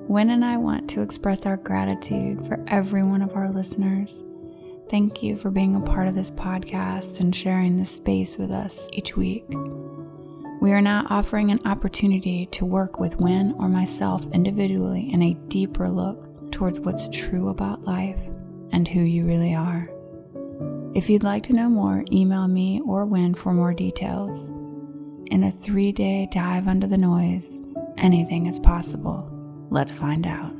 Wyn and I want to express our gratitude for every one of our listeners. Thank you for being a part of this podcast and sharing this space with us each week. We are now offering an opportunity to work with Wyn or myself individually in a deeper look towards what's true about life and who you really are. If you'd like to know more, email me or Wyn for more details. In a 3-day dive under the noise, anything is possible. Let's find out.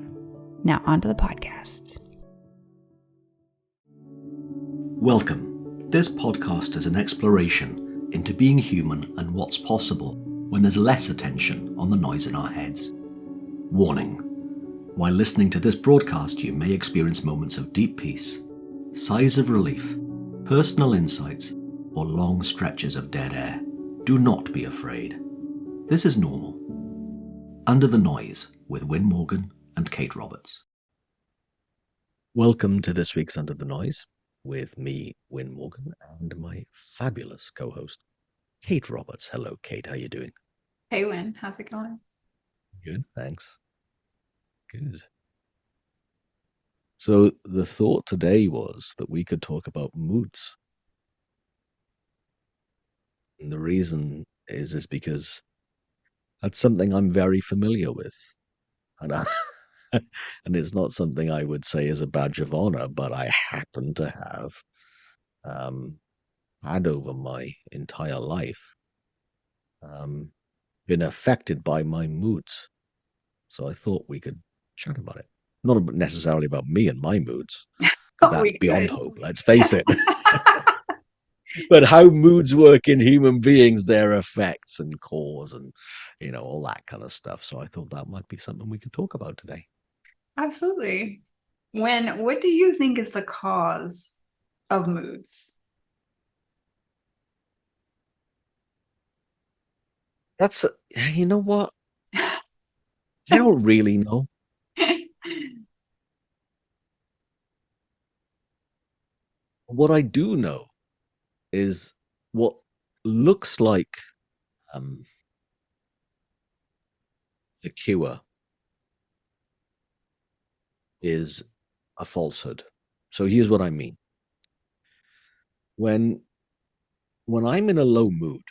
Now onto the podcast. Welcome. This podcast is an exploration into being human and what's possible when there's less attention on the noise in our heads. Warning. While listening to this broadcast, you may experience moments of deep peace, sighs of relief, personal insights, or long stretches of dead air. Do not be afraid. This is normal. Under the Noise with Wyn Morgan and Kate Roberts. Welcome to this week's Under the Noise with me, Wyn Morgan, and my fabulous co-host, Kate Roberts. Hello, Kate. How you doing? Hey, Wyn. How's it going? Good, thanks. Good. So the thought today was that we could talk about moods. And the reason is because that's something I'm very familiar with. And, and it's not something I would say is a badge of honor, but I happen to have had over my entire life been affected by my moods. So I thought we could chat about it. Not necessarily about me and my moods, because that's beyond hope, let's face it. But how moods work in human beings, their effects and cause and, all that kind of stuff. So I thought that might be something we could talk about today. Absolutely. Wyn, what do you think is the cause of moods? You know what? I don't really know. What I do know is what looks like the cure is a falsehood. So here's what I mean. When I'm in a low mood,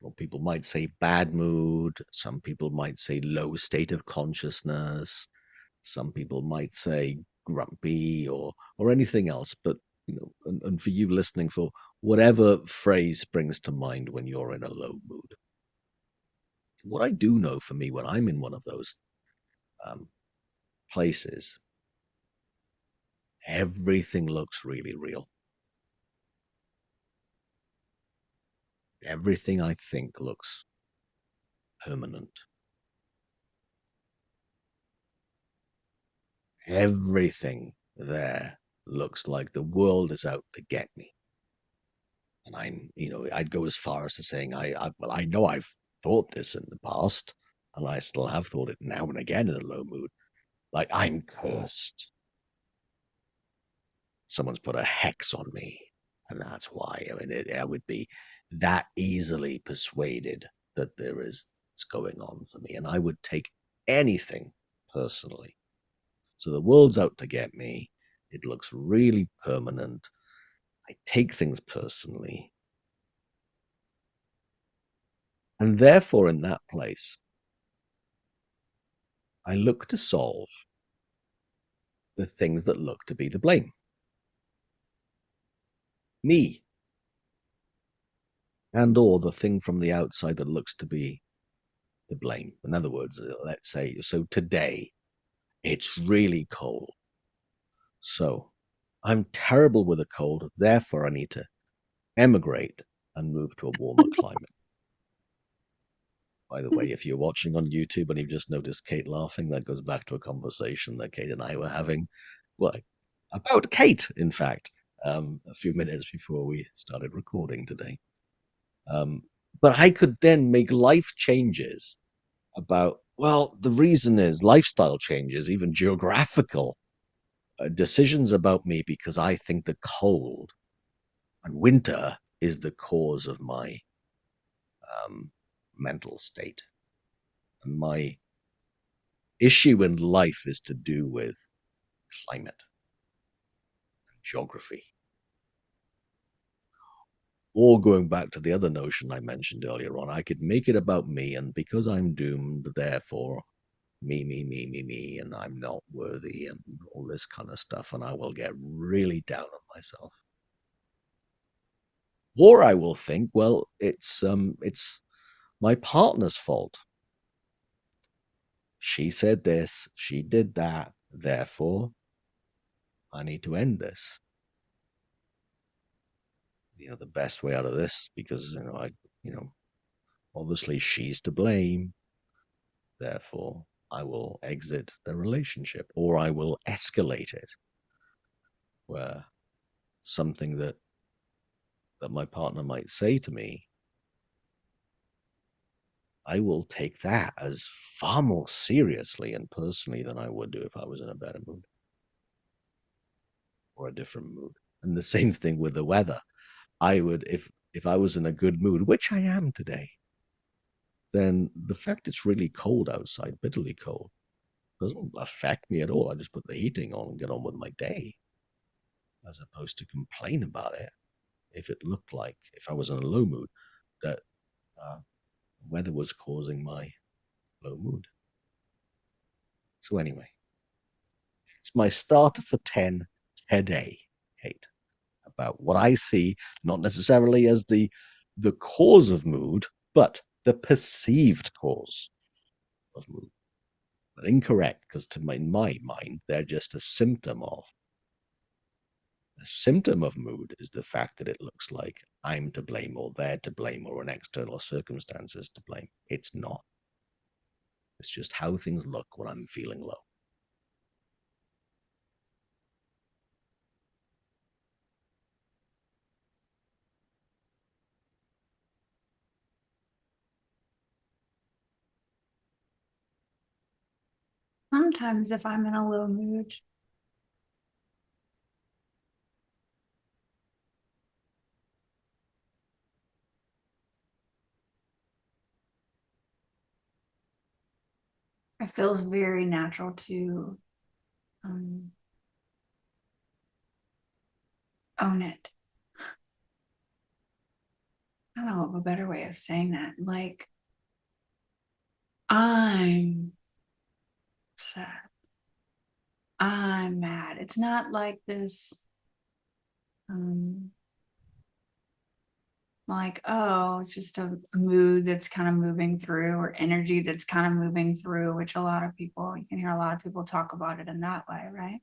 well, people might say bad mood, some people might say low state of consciousness, some people might say grumpy or anything else, but and for you listening, for whatever phrase springs to mind when you're in a low mood. What I do know for me when I'm in one of those places, everything looks really real. Everything I think looks permanent. Everything there looks like the world is out to get me. And I'd go as far as to saying, I know I've thought this in the past, and I still have thought it now and again in a low mood. Like, I'm cursed. Someone's put a hex on me, and that's why. I would be that easily persuaded that there is what's going on for me, and I would take anything personally. So the world's out to get me. It looks really permanent. I take things personally. And therefore, in that place, I look to solve the things that look to be the blame. Me. And or the thing from the outside that looks to be the blame. In other words, let's say, so today, it's really cold. So I'm terrible with a cold, therefore I need to emigrate and move to a warmer climate. By the way, if you're watching on YouTube and you've just noticed Kate laughing, that goes back to a conversation that Kate and I were having, well, about Kate, in fact, a few minutes before we started recording today. But I could then make life changes about, well, the reason is lifestyle changes, even geographical decisions about me, because I think the cold and winter is the cause of my mental state and my issue in life is to do with climate and geography. Or going back to the other notion I mentioned earlier on, I could make it about me, and because I'm doomed, therefore me, and I'm not worthy, and all this kind of stuff, and I will get really down on myself. Or I will think, well, it's my partner's fault. She said this, she did that, therefore I need to end this. The best way out of this, because obviously she's to blame, therefore I will exit the relationship, or I will escalate it, where something that my partner might say to me, I will take that as far more seriously and personally than I would do if I was in a better mood or a different mood. And the same thing with the weather. I would, if I was in a good mood, which I am today, then the fact it's really cold outside, bitterly cold, doesn't affect me at all. I just put the heating on and get on with my day, as opposed to complain about it. If it looked like, if I was in a low mood, that weather was causing my low mood. So anyway, it's my starter for 10 today, Kate, about what I see, not necessarily as the cause of mood, but the perceived cause of mood. But incorrect, because in my mind, they're just a symptom of. The symptom of mood is the fact that it looks like I'm to blame, or they're to blame, or an external circumstance is to blame. It's not. It's just how things look when I'm feeling low. Sometimes if I'm in a low mood, it feels very natural to own it. I don't know of a better way of saying that. Like, I'm sad. I'm mad. It's not like this, like, oh, it's just a mood that's kind of moving through, or energy that's kind of moving through, which a lot of people, you can hear a lot of people talk about it in that way, right?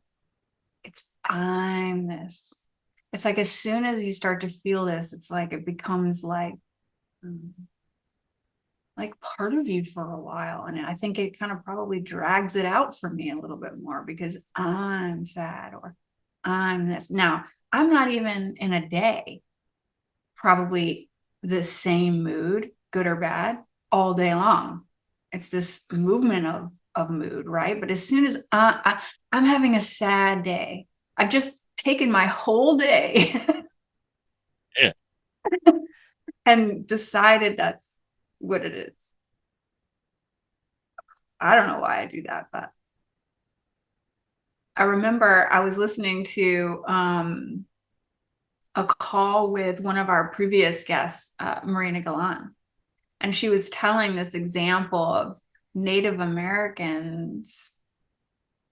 I'm this. It's like as soon as you start to feel this, it's like it becomes like part of you for a while. And I think it kind of probably drags it out for me a little bit more, because I'm sad, or I'm this. Now, I'm not even in a day probably the same mood, good or bad, all day long. It's this movement of mood, right? But as soon as I'm having a sad day, I've just taken my whole day Yeah. and decided that's what it is. I don't know why I do that, but I remember I was listening to a call with one of our previous guests, Marina Galan, and she was telling this example of Native Americans.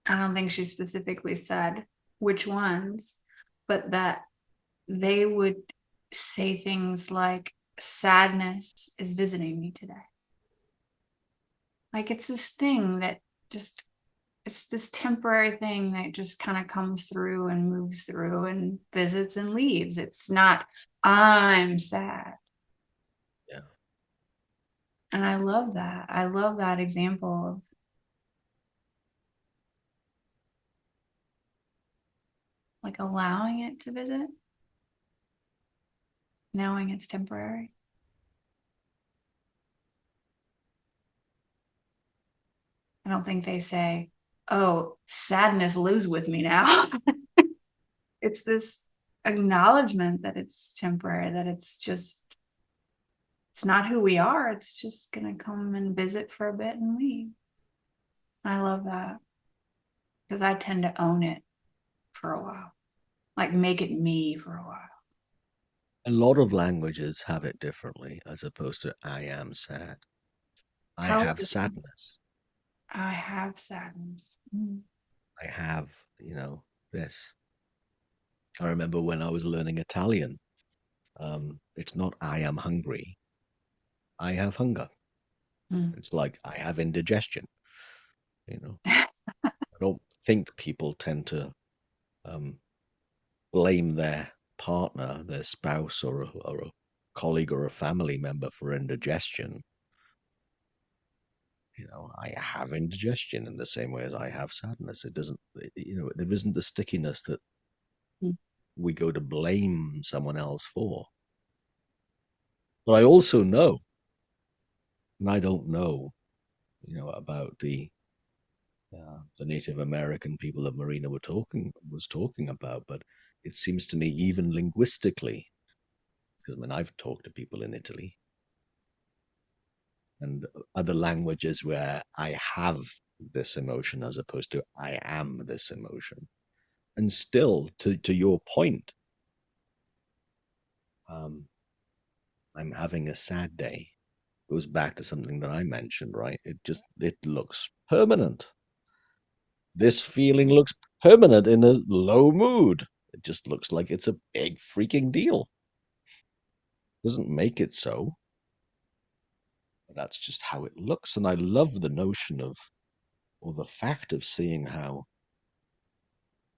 I don't think she specifically said which ones, but that they would say things like, sadness is visiting me today. Like, it's this thing that just, it's this temporary thing that just kind of comes through and moves through and visits and leaves. It's not, I'm sad. Yeah. And I love that. I love that example of like allowing it to visit, knowing it's temporary. I don't think they say, oh, sadness lives with me now. It's this acknowledgement that it's temporary, that it's just, it's not who we are. It's just going to come and visit for a bit and leave. I love that because I tend to own it for a while, like make it me for a while. A lot of languages have it differently as opposed to I am sad. I How have sadness. I have sadness. Mm. I have, this. I remember when I was learning Italian, it's not I am hungry. I have hunger. Mm. It's like I have indigestion. You know, I don't think people tend to um, blame their partner, their spouse, or a colleague or a family member for indigestion. I have indigestion in the same way as I have sadness. It doesn't, there isn't the stickiness that Mm. we go to blame someone else for. But I also know, and I don't know, about the Native American people that Marina was talking about, but it seems to me even linguistically, because I mean I've talked to people in Italy and other languages where I have this emotion as opposed to I am this emotion. And still, to your point, um, I'm having a sad day. Goes back to something that I mentioned, right? It looks permanent. This feeling looks permanent in a low mood. It just looks like it's a big freaking deal. Doesn't make it so, but that's just how it looks. And I love the notion of, or the fact of seeing how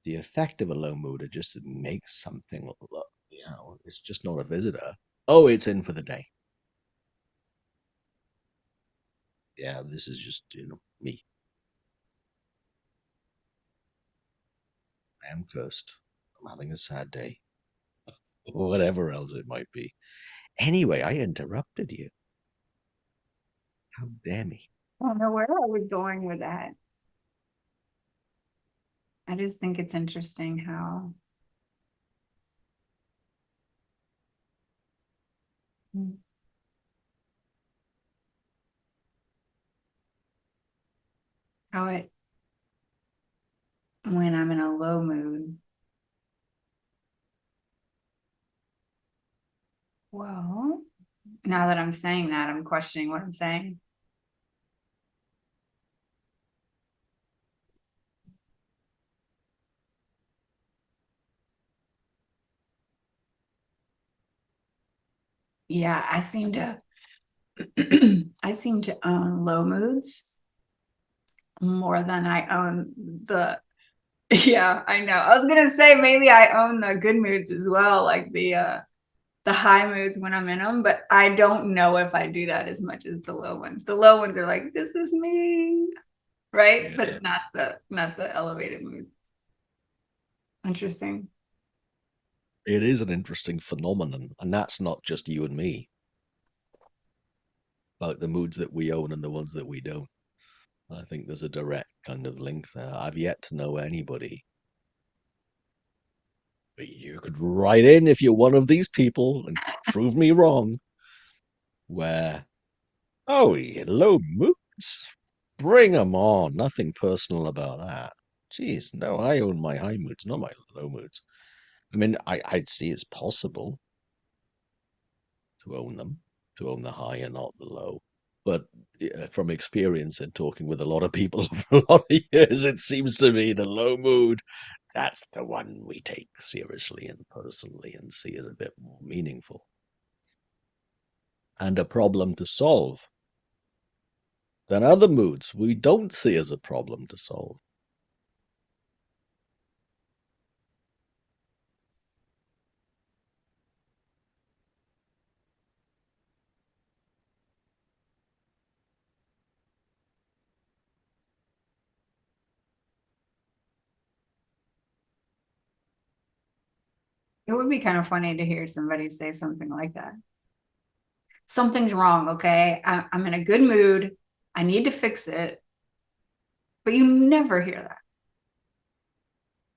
the effect of a low mood, it just makes something look, it's just not a visitor. Oh, it's in for the day. Yeah, this is just, me. I am cursed. I'm having a sad day. Or whatever else it might be. Anyway, I interrupted you. How dare me? I don't know where I was going with that. I just think it's interesting how it when I'm in a low mood. Well, now that I'm saying that, I'm questioning what I'm saying. Yeah, I seem to own low moods more than I own the yeah, I know. I was gonna say maybe I own the good moods as well, like the high moods when I'm in them, but I don't know if I do that as much as the low ones. The low ones are like, this is me, right? Yeah. But not the elevated mood. Interesting. It is an interesting phenomenon, and that's not just you and me, about the moods that we own and the ones that we don't. I think there's a direct kind of link there. I've yet to know anybody, but you could write in if you're one of these people and prove me wrong, where, oh, yeah, low moods, bring them on. Nothing personal about that. Jeez, no, I own my high moods, not my low moods. I mean, I'd see it's possible to own them, to own the high and not the low. But from experience and talking with a lot of people over a lot of years, it seems to me the low mood, that's the one we take seriously and personally and see as a bit more meaningful and a problem to solve than other moods we don't see as a problem to solve. It would be kind of funny to hear somebody say something like that. Something's wrong, okay? I'm in a good mood. I need to fix it. But you never hear that.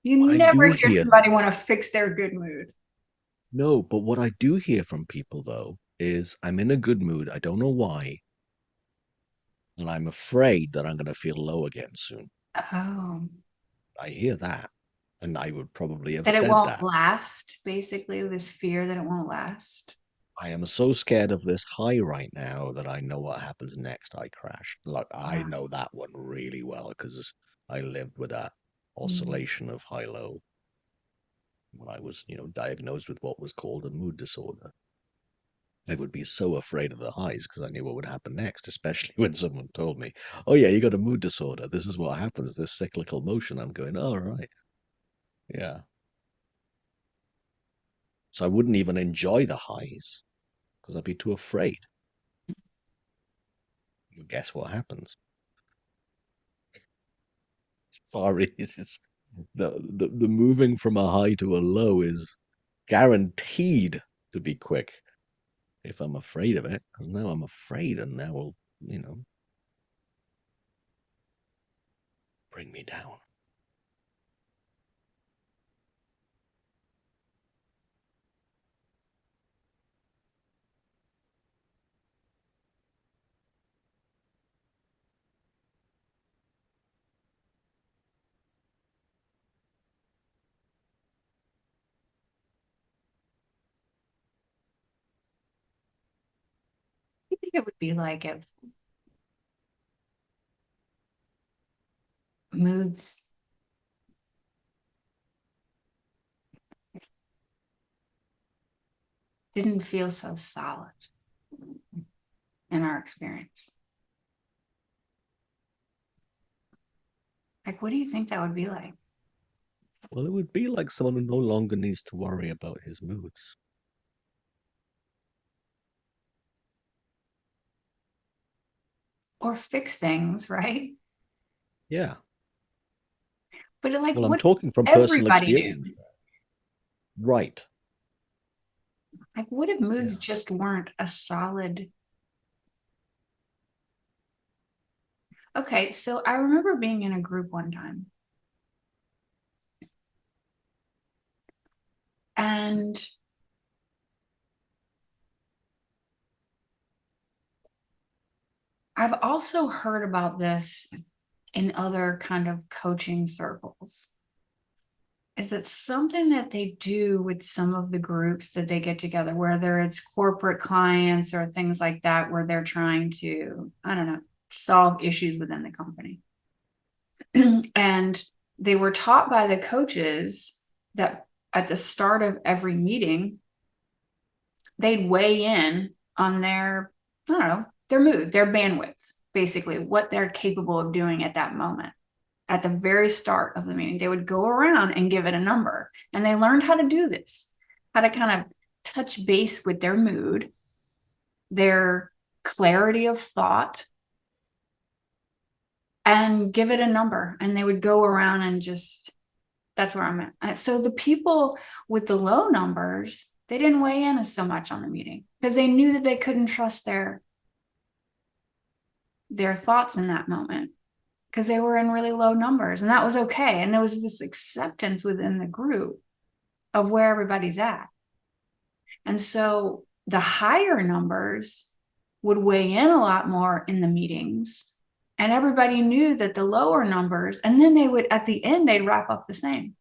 You What I never do hear hear, somebody want to fix their good mood. no, but what I do hear from people though is I'm in a good mood. I don't know why. And I'm afraid that I'm going to feel low again soon. Oh. I hear that. And I would probably have That it said won't that. last, basically, this fear that it won't last. I am so scared of this high right now that I know what happens next. I crash. Like, I Yeah. know that one really well because I lived with that Mm. oscillation of high-low when I was, diagnosed with what was called a mood disorder. I would be so afraid of the highs because I knew what would happen next, especially when someone told me, "Oh yeah, you got a mood disorder. This is what happens. This cyclical motion." I'm going, "All right, yeah." So I wouldn't even enjoy the highs because I'd be too afraid. You guess what happens? Far East, the moving from a high to a low is guaranteed to be quick if I'm afraid of it. Because now I'm afraid, and that will, you know, bring me down. I think it would be like if moods didn't feel so solid in our experience. Like, what do you think that would be like? Well, it would be like someone who no longer needs to worry about his moods. Or fix things, right? Yeah. But like, Well, I'm what talking from personal everybody knew? experience. Right. Like, what if moods Yeah. just weren't a solid? Okay, so I remember being in a group one time, and I've also heard about this in other kind of coaching circles. Is that something that they do with some of the groups that they get together, whether it's corporate clients or things like that, where they're trying to, I don't know, solve issues within the company? And they were taught by the coaches that at the start of every meeting, they'd weigh in on their, I don't know, their mood, their bandwidth, basically what they're capable of doing at that moment. At the very start of the meeting, they would go around and give it a number. And they learned how to do this, how to kind of touch base with their mood, their clarity of thought, and give it a number. And they would go around and just, that's where I'm at. So the people with the low numbers, they didn't weigh in so much on the meeting because they knew that they couldn't trust their thoughts in that moment because they were in really low numbers, and that was okay. And there was this acceptance within the group of where everybody's at. And so the higher numbers would weigh in a lot more in the meetings, and everybody knew that the lower numbers, and then they would, at the end, they'd wrap up the same.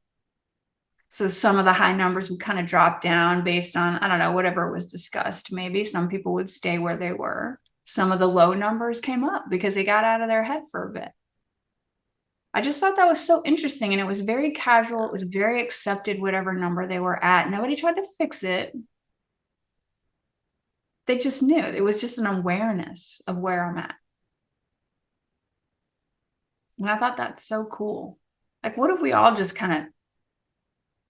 So some of the high numbers would kind of drop down based on, I don't know, whatever was discussed. Maybe some people would stay where they were. Some of the low numbers came up because they got out of their head for a bit. I just thought that was so interesting. And it was very casual. It was very accepted, whatever number they were at. Nobody tried to fix it. They just knew. It was just an awareness of where I'm at. And I thought that's so cool. Like, what if we all just kind of,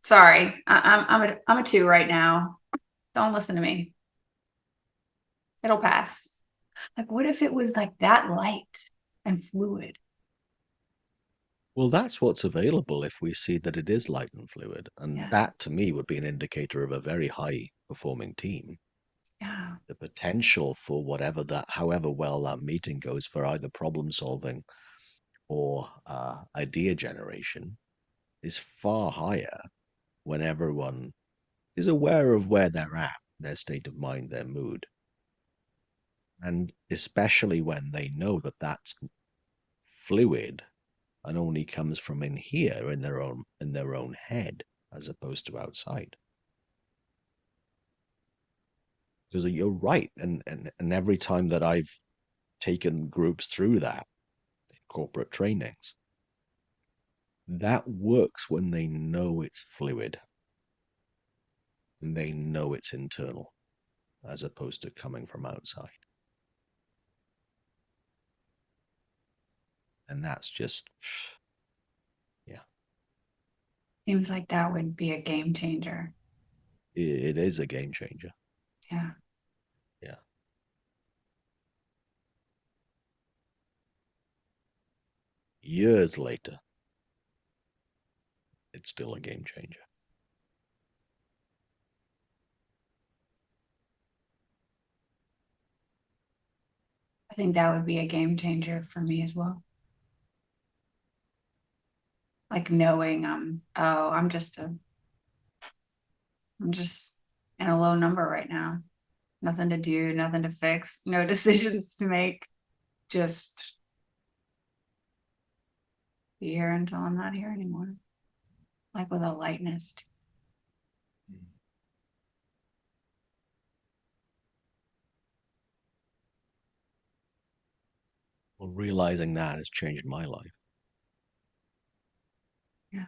sorry, I'm a two right now. Don't listen to me. It'll pass. Like, what if it was like that light and fluid? Well, that's what's available if we see that it is light and fluid. And Yeah. that, to me, would be an indicator of a very high performing team. Yeah. The potential for whatever that, however well that meeting goes for either problem solving or idea generation is far higher when everyone is aware of where they're at, their state of mind, their mood. And especially when they know that that's fluid and only comes from in here in their own head as opposed to outside. Because you're right, and every time that I've taken groups through that in corporate trainings, that works when they know it's fluid and they know it's internal as opposed to coming from outside. And that's just, yeah, Seems like that would be a game changer. it is a game changer. Yeah. Yeah. Years later, it's still a game changer. I think that would be a game changer for me as well. Like knowing I'm just in a low number right now. Nothing to do, nothing to fix, no decisions to make. Just be here until I'm not here anymore. Like with a lightness. Well, realizing that has changed my life. Yeah.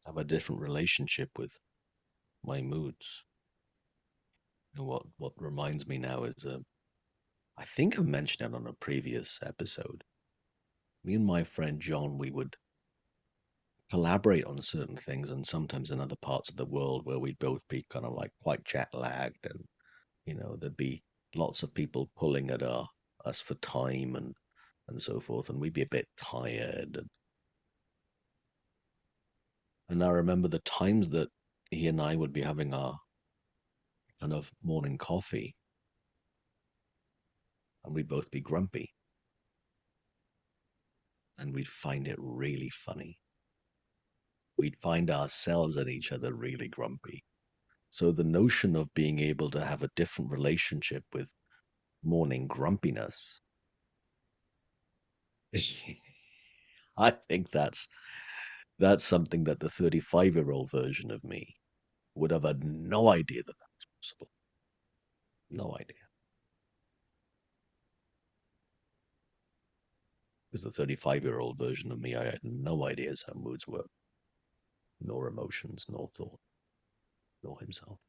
I have a different relationship with my moods. And what reminds me now is, I think I mentioned it on a previous episode. Me and my friend John, we would collaborate on certain things, and sometimes in other parts of the world where we'd both be kind of like quite jet lagged, and there'd be lots of people pulling at us for time and so forth, and we'd be a bit tired. And I remember the times that he and I would be having our kind of morning coffee, and we'd both be grumpy, and we'd find it really funny. We'd find ourselves and each other really grumpy. So the notion of being able to have a different relationship with morning grumpiness, I think that's something that the 35-year-old version of me would have had no idea that that was possible. No idea. Because the 35-year-old version of me, I had no idea how moods work, nor emotions, nor thought, nor himself.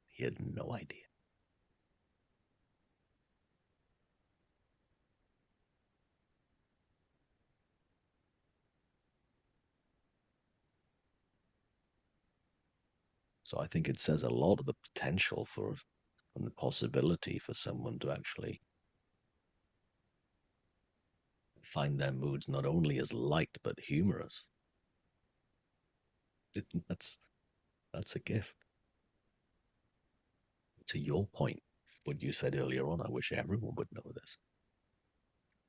He had no idea. So I think it says a lot of the potential for and the possibility for someone to actually find their moods not only as light but humorous. That's that's a gift. To your point, what you said earlier on, I wish everyone would know this.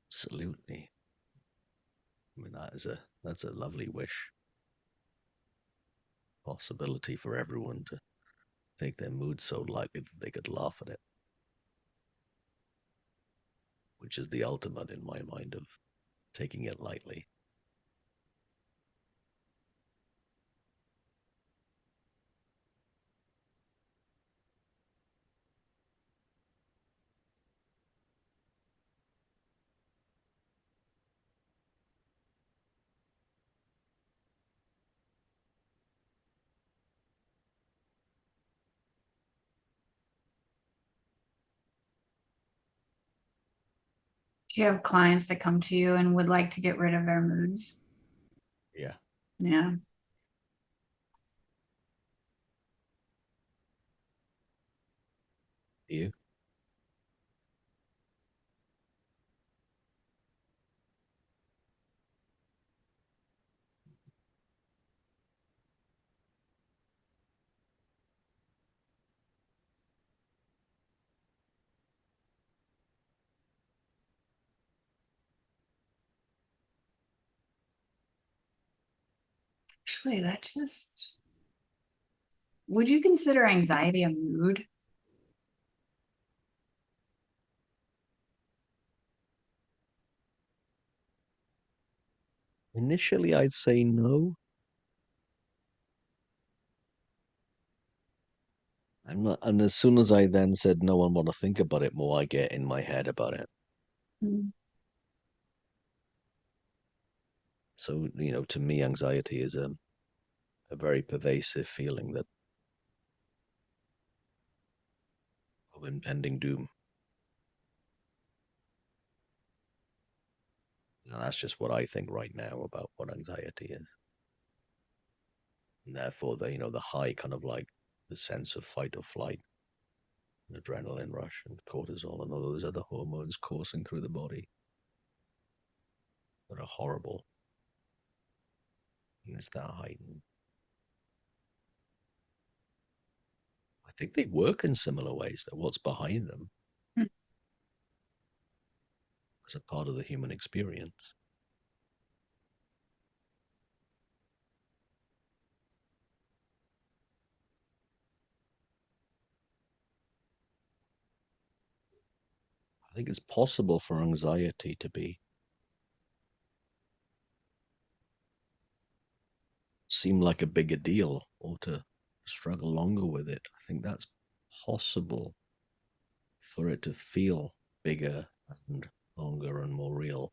Absolutely. I mean, that's a lovely wish. Possibility for everyone to take their mood so lightly that they could laugh at it, which is the ultimate in my mind of taking it lightly. Do you have clients that come to you and would like to get rid of their moods? Yeah. Yeah. You? Actually, would you consider anxiety a mood? Initially, I'd say no. I'm not, and as soon as I then said no, I want to think about it more, I get in my head about it. Mm. So, to me, anxiety is a very pervasive feeling that of impending doom. And that's just what I think right now about what anxiety is. And therefore, the high kind of like the sense of fight or flight, and adrenaline rush, and cortisol, and all those other hormones coursing through the body that are horrible. And it's that heightened. I think they work in similar ways, that what's behind them Mm. is a part of the human experience. I think it's possible for anxiety to seem like a bigger deal or to struggle longer with it. I think that's possible for it to feel bigger and longer and more real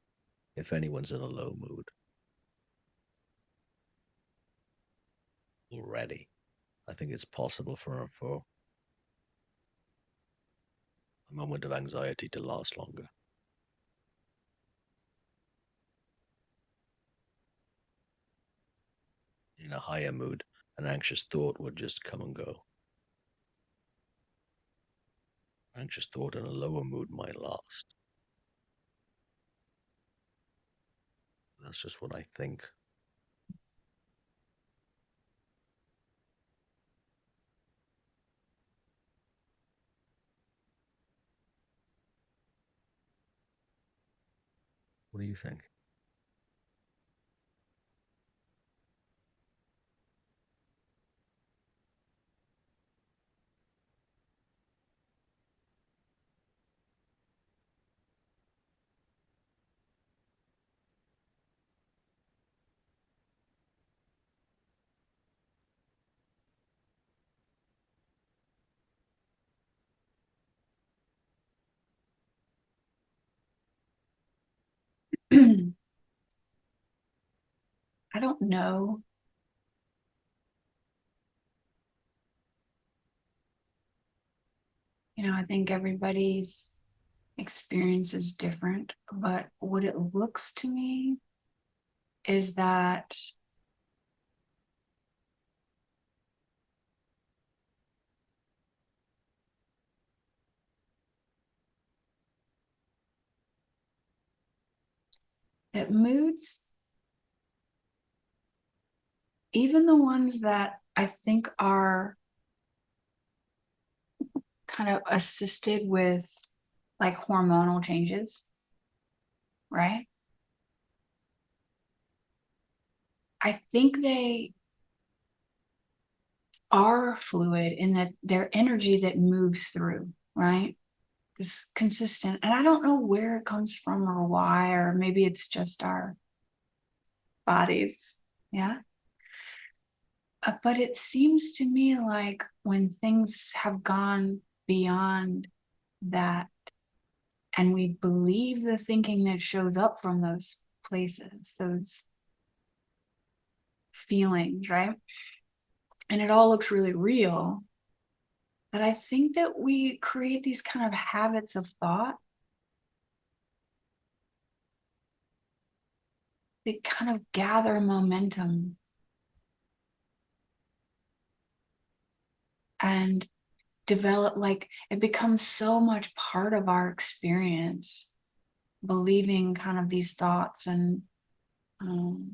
if anyone's in a low mood already. I think it's possible for a moment of anxiety to last longer. In a higher mood, an anxious thought would just come and go. Anxious thought in a lower mood might last. That's just what I think. What do you think? I don't know. I think everybody's experience is different, but what it looks to me is that moods, even the ones that I think are kind of assisted with like hormonal changes, right? I think they are fluid in that they're energy that moves through, right? It's consistent. And I don't know where it comes from or why, or maybe it's just our bodies. Yeah. But it seems to me like when things have gone beyond that and we believe the thinking that shows up from those places, those feelings, right? And it all looks really real. But I think that we create these kind of habits of thought that kind of gather momentum and develop, like it becomes so much part of our experience, believing kind of these thoughts um,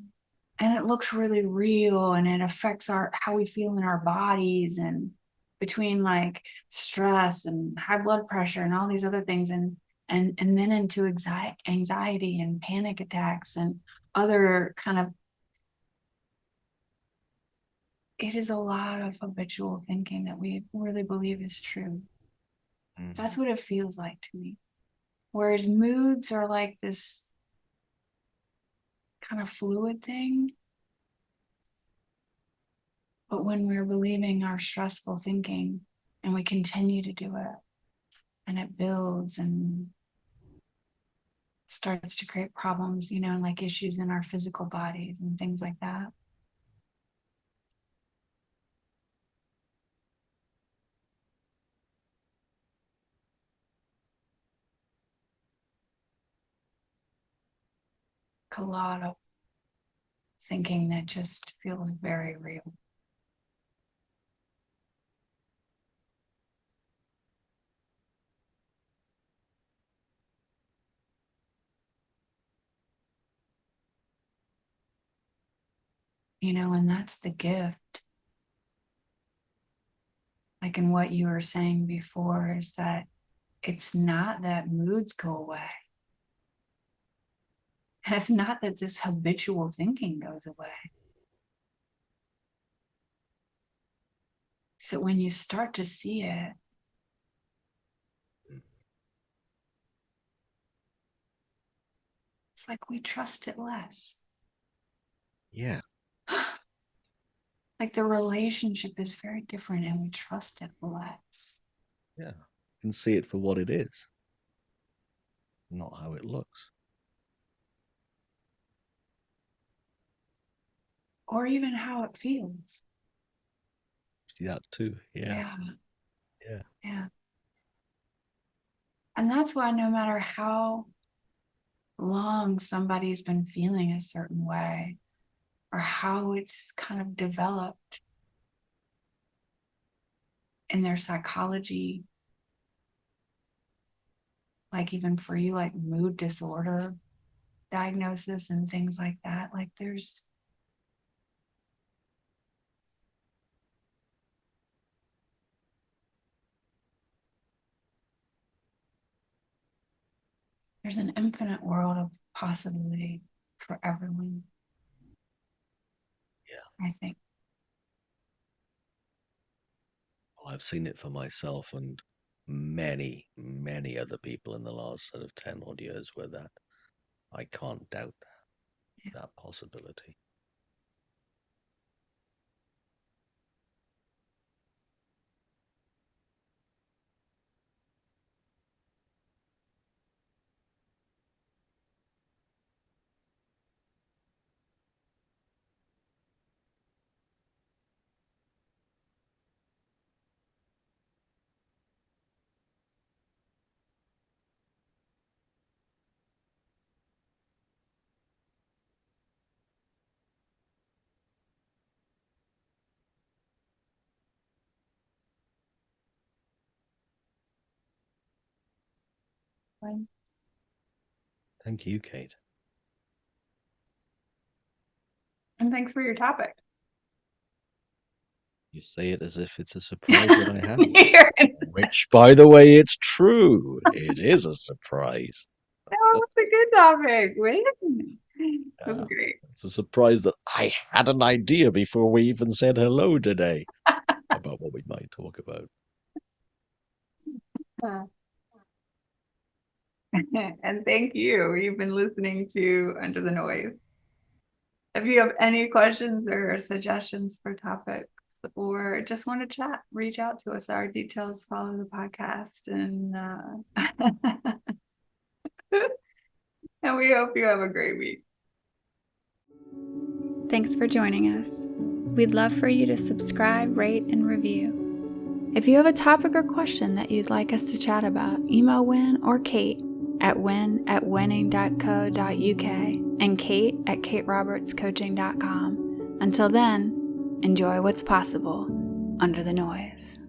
and it looks really real and it affects our how we feel in our bodies and between like stress and high blood pressure and all these other things and then into anxiety and panic attacks and other kind of it is a lot of habitual thinking that we really believe is true. That's what it feels like to me. Whereas moods are like this kind of fluid thing. But when we're believing our stressful thinking and we continue to do it, and it builds and starts to create problems, and like issues in our physical bodies and things like that. A lot of thinking that just feels very real. And that's the gift. Like in what you were saying before, is that it's not that moods go away. And it's not that this habitual thinking goes away. So when you start to see it, it's like we trust it less. Yeah. Like the relationship is very different and we trust it less. Yeah. You can see it for what it is, not how it looks. Or even how it feels. See that too. Yeah. Yeah. And that's why no matter how long somebody's been feeling a certain way, or how it's kind of developed in their psychology, like even for you, like mood disorder diagnosis and things like that, like there's an infinite world of possibility for everyone. Yeah. I think. Well, I've seen it for myself and many, many other people in the last sort of 10 odd years where that I can't doubt that possibility. Thank you, Kate. And thanks for your topic. You say it as if it's a surprise that I have. Which, by the way, it's true. It is a surprise. Oh, it's a good topic. That's great. It's a surprise that I had an idea before we even said hello today about what we might talk about. And thank you. You've been listening to Under the Noise. If you have any questions or suggestions for topics or just want to chat, reach out to us. Our details follow the podcast. And and we hope you have a great week. Thanks for joining us. We'd love for you to subscribe, rate, and review. If you have a topic or question that you'd like us to chat about, email Wyn or Kate at wyn@winning.co.uk and Kate at katerobertscoaching.com. Until then, enjoy what's possible under the noise.